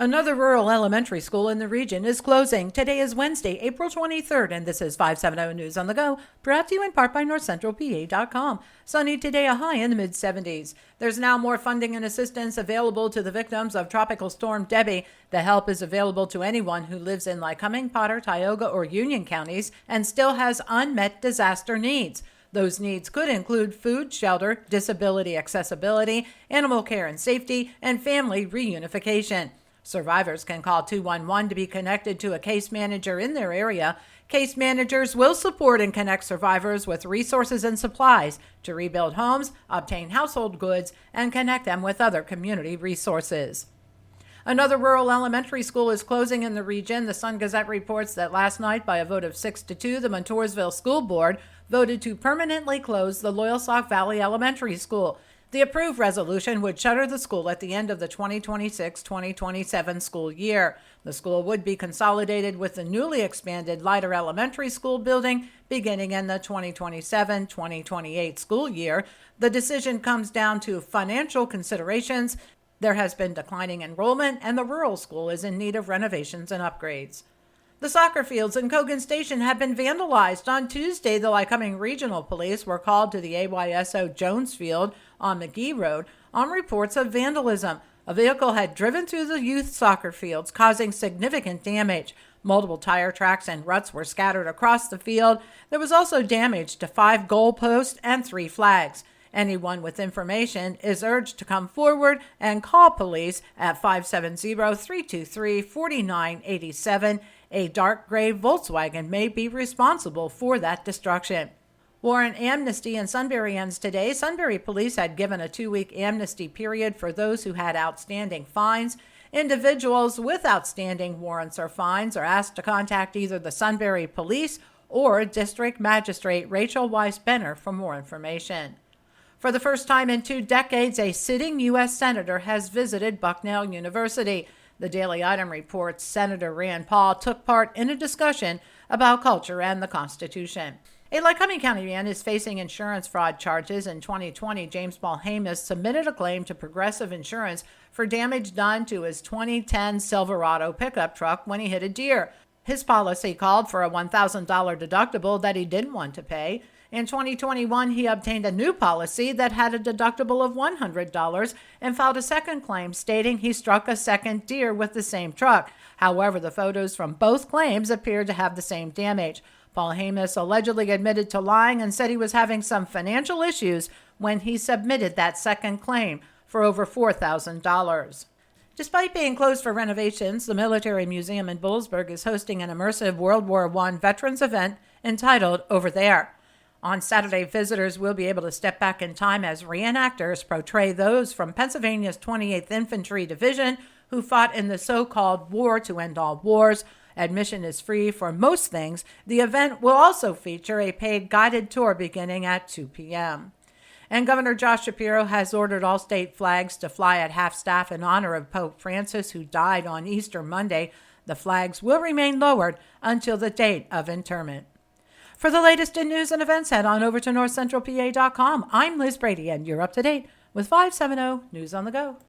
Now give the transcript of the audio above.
Another rural elementary school in the region is closing. Today is Wednesday, April 23rd, and this is 570 News on the Go, brought to you in part by NorthCentralPA.com. Sunny today, a high in the mid-70s. There's now more funding and assistance available to the victims of Tropical Storm Debbie. The help is available to anyone who lives in Lycoming, Potter, Tioga, or Union counties and still has unmet disaster needs. Those needs could include food, shelter, disability accessibility, animal care and safety, and family reunification. Survivors can call 211 to be connected to a case manager in their area. Case managers will support and connect survivors with resources and supplies to rebuild homes, obtain household goods, and connect them with other community resources. Another rural elementary school is closing in the region. The Sun Gazette reports that last night, by a vote of 6-2, the Montoursville School Board voted to permanently close the Loyalsock Valley Elementary School. The approved resolution would shutter the school at the end of the 2026-2027 school year. The school would be consolidated with the newly expanded Leiter Elementary School building beginning in the 2027-2028 school year. The decision comes down to financial considerations. There has been declining enrollment, and the rural school is in need of renovations and upgrades. The soccer fields in Kogan Station have been vandalized. On Tuesday, the Lycoming Regional Police were called to the AYSO Jones Field on McGee Road on reports of vandalism. A vehicle had driven through the youth soccer fields, causing significant damage. Multiple tire tracks and ruts were scattered across the field. There was also damage to 5 goalposts and 3 flags. Anyone with information is urged to come forward and call police at 570-323-4987. A dark gray Volkswagen may be responsible for that destruction. Warren amnesty in Sunbury ends today. Sunbury police had given a 2-week amnesty period for those who had outstanding fines. Individuals with outstanding warrants or fines are asked to contact either the Sunbury Police or District Magistrate Rachel Weiss-Benner for more information. For the first time in 2 decades, a sitting U.S. Senator has visited Bucknell University. The Daily Item reports Senator Rand Paul took part in a discussion about culture and the Constitution. A Lycoming County man is facing insurance fraud charges. In 2020, James Paul Hamus submitted a claim to Progressive Insurance for damage done to his 2010 Silverado pickup truck when he hit a deer. His policy called for a $1,000 deductible that he didn't want to pay. In 2021, he obtained a new policy that had a deductible of $100 and filed a second claim stating he struck a second deer with the same truck. However, the photos from both claims appeared to have the same damage. Paul Hamus allegedly admitted to lying and said he was having some financial issues when he submitted that second claim for over $4,000. Despite being closed for renovations, the Military Museum in Boalsburg is hosting an immersive World War I veterans event entitled Over There. On Saturday, visitors will be able to step back in time as reenactors portray those from Pennsylvania's 28th Infantry Division who fought in the so-called War to End All Wars. Admission is free for most things. The event will also feature a paid guided tour beginning at 2 p.m. And Governor Josh Shapiro has ordered all state flags to fly at half-staff in honor of Pope Francis, who died on Easter Monday. The flags will remain lowered until the date of interment. For the latest in news and events, head on over to NorthCentralPA.com. I'm Liz Brady, and you're up to date with 570 News on the Go.